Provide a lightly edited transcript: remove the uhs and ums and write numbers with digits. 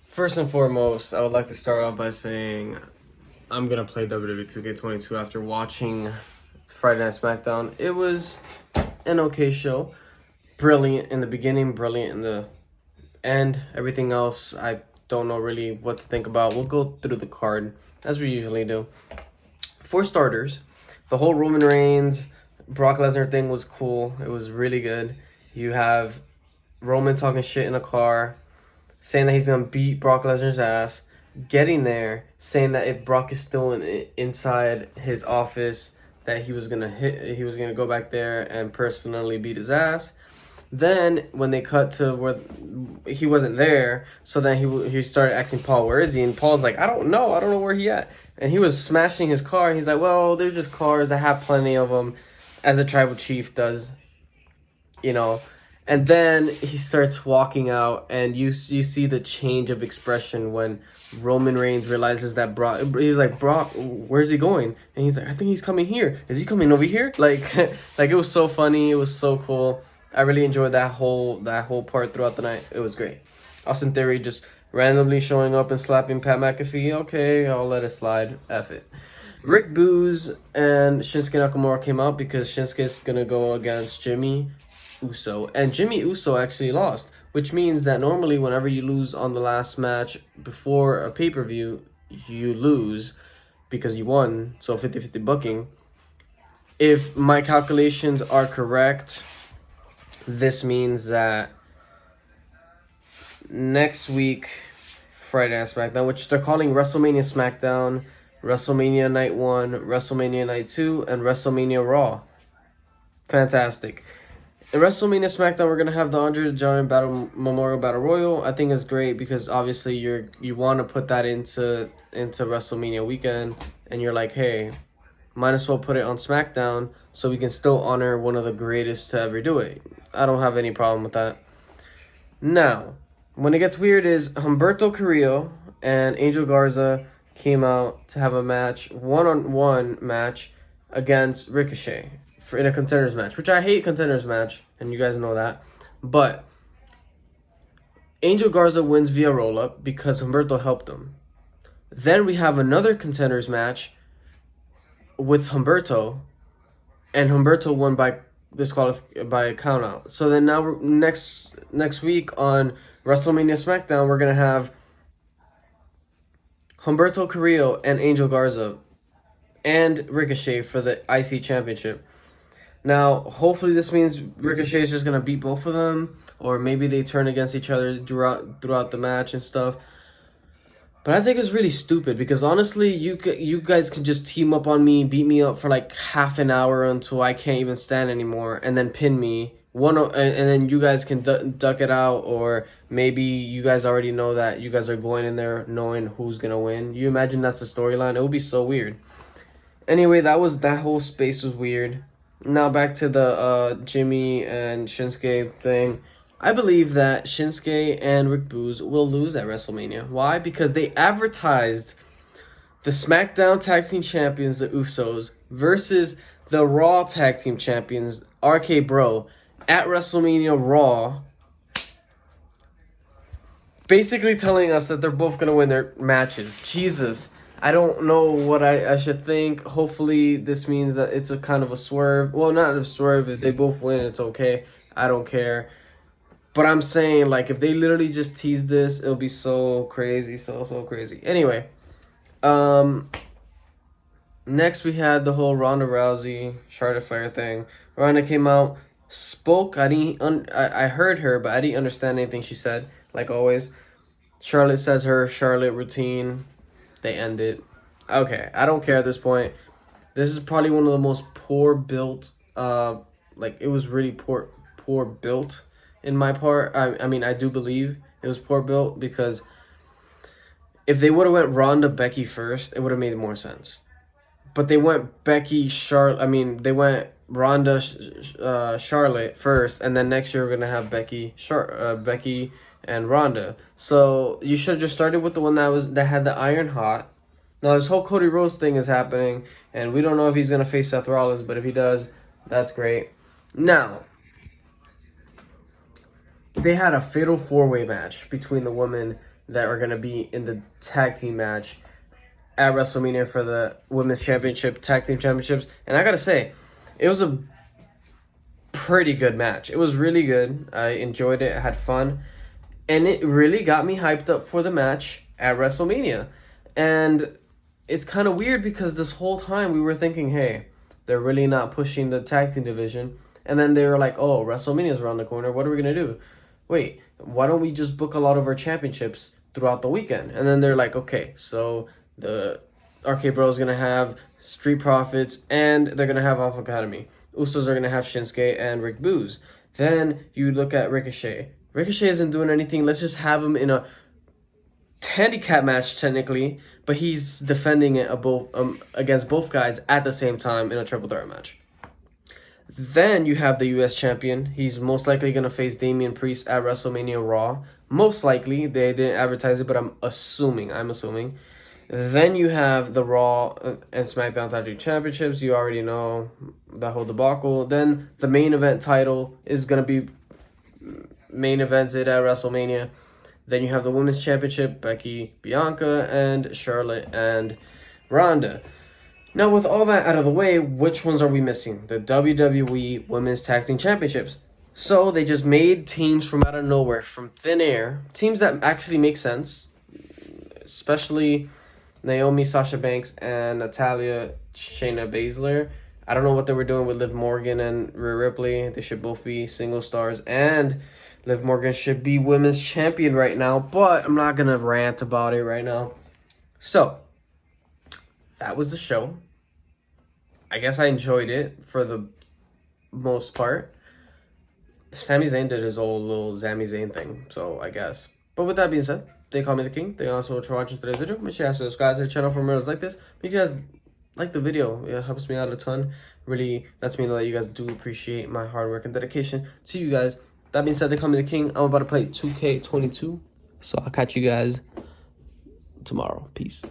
First and foremost, I would like to start off by saying I'm gonna play WWE 2K22 after watching Friday Night Smackdown. It was an okay show. Brilliant in the beginning, brilliant in the end. Everything else, I don't know really what to think about. We'll go through the card as we usually do. For starters, the whole Roman Reigns, Brock Lesnar thing was cool. It was really good. You have Roman talking shit in a car, saying that he's gonna beat Brock Lesnar's ass, getting there, saying that if Brock is still inside his office, that he was gonna go back there and personally beat his ass. Then when they cut to where he wasn't there, so then he started asking Paul, "Where is he?" And Paul's like, "I don't know where he at." And he was smashing his car. He's like, "Well, they're just cars. I have plenty of them," as a tribal chief does, you know. And then he starts walking out, and you see the change of expression when Roman Reigns realizes that Brock. He's like, "Brock, where's he going?" And he's like, "I think he's coming here. Is he coming over here?" Like, like it was so funny. It was so cool. I really enjoyed that whole part throughout the night. It was great. Austin Theory just randomly showing up and slapping Pat McAfee. Okay, I'll let it slide. F it. Rick Booz and Shinsuke Nakamura came out because Shinsuke's gonna go against Jimmy Uso, and Jimmy Uso actually lost, which means that normally whenever you lose on the last match before a pay-per-view, you lose because you won, so 50-50 booking. If my calculations are correct, this means that next week, Friday Night Smackdown, which they're calling WrestleMania Smackdown, WrestleMania Night 1, WrestleMania Night 2, and WrestleMania Raw. Fantastic. In WrestleMania Smackdown, we're gonna have the Andre the Giant Memorial Battle Royal. I think it's great because obviously you want to put that into WrestleMania weekend, and you're like, hey, might as well put it on SmackDown so we can still honor one of the greatest to ever do it. I don't have any problem with that. Now, when it gets weird is Humberto Carrillo and Angel Garza came out to have a match, one-on-one match against Ricochet in a contenders match, which I hate contenders match, and you guys know that. But Angel Garza wins via roll-up because Humberto helped him. Then we have another contenders match with Humberto, and Humberto won by by count out. So then now next week on WrestleMania Smackdown, we're gonna have Humberto Carrillo and Angel Garza and Ricochet for the IC Championship. Now, hopefully this means Ricochet is just gonna beat both of them, or maybe they turn against each other throughout the match and stuff. But I think it's really stupid because honestly, you guys can just team up on me, beat me up for like half an hour until I can't even stand anymore, and then pin me. And then you guys can duck it out, or maybe you guys already know that you guys are going in there knowing who's gonna win. You imagine that's the storyline? It would be so weird. Anyway, that whole space was weird. Now back to the Jimmy and Shinsuke thing. I believe that Shinsuke and Rick Booz will lose at WrestleMania. Why? Because they advertised the SmackDown Tag Team Champions, the Usos, versus the Raw Tag Team Champions, RK Bro, at WrestleMania Raw. Basically telling us that they're both going to win their matches. Jesus. I don't know what I should think. Hopefully this means that it's a kind of a swerve. Well, not a swerve. If they both win, it's okay. I don't care. But I'm saying, like, if they literally just tease this, it'll be so crazy, so crazy. Anyway, next we had the whole Ronda Rousey, Charlotte Flair thing. Ronda came out, spoke. I heard her, but I didn't understand anything she said, like always. Charlotte says her Charlotte routine. They end it. Okay, I don't care at this point. This is probably one of the most poor built, like, it was really poor built. In my part, I mean, I do believe it was poor built because if they would have went Ronda Becky first, it would have made more sense. But they went they went Ronda Charlotte first, and then next year we're gonna have Becky and Ronda. So you should have just started with the one that had the iron hot. Now this whole Cody Rhodes thing is happening, and we don't know if he's gonna face Seth Rollins, but if he does, that's great. Now, they had a fatal four-way match between the women that are going to be in the tag team match at WrestleMania for the Women's Championship, Tag Team Championships. And I got to say, it was a pretty good match. It was really good. I enjoyed it. I had fun. And it really got me hyped up for the match at WrestleMania. And it's kind of weird because this whole time we were thinking, hey, they're really not pushing the tag team division. And then they were like, oh, WrestleMania's around the corner. What are we going to do? Wait, why don't we just book a lot of our championships throughout the weekend? And then they're like, okay, so the RK Bros going to have Street Profits and they're going to have Alpha Academy. Usos are going to have Shinsuke and Rick Boogs. Then you look at Ricochet. Ricochet isn't doing anything. Let's just have him in a handicap match technically, but he's defending it against both guys at the same time in a triple threat match. Then you have the U.S. champion. He's most likely going to face Damian Priest at WrestleMania Raw. Most likely. They didn't advertise it, but I'm assuming. Then you have the Raw and SmackDown Tag Team Championships. You already know that whole debacle. Then the main event title is going to be main evented at WrestleMania. Then you have the Women's Championship, Becky, Bianca, and Charlotte and Ronda. Now, with all that out of the way, which ones are we missing? The WWE Women's Tag Team Championships. So they just made teams from out of nowhere, from thin air. Teams that actually make sense. Especially Naomi, Sasha Banks, and Natalya, Shayna Baszler. I don't know what they were doing with Liv Morgan and Rhea Ripley. They should both be single stars. And Liv Morgan should be women's champion right now. But I'm not going to rant about it right now. So, that was the show. I guess I enjoyed it for the most part. Sami Zayn did his old little Sami Zayn thing. So, I guess. But with that being said, they call me the king. Thank you all so much for watching today's video. Make sure you subscribe to the channel for more videos like this. If you guys like the video, it helps me out a ton. Really lets me know that you guys do appreciate my hard work and dedication to you guys. That being said, they call me the king. I'm about to play 2K22. So I'll catch you guys tomorrow. Peace.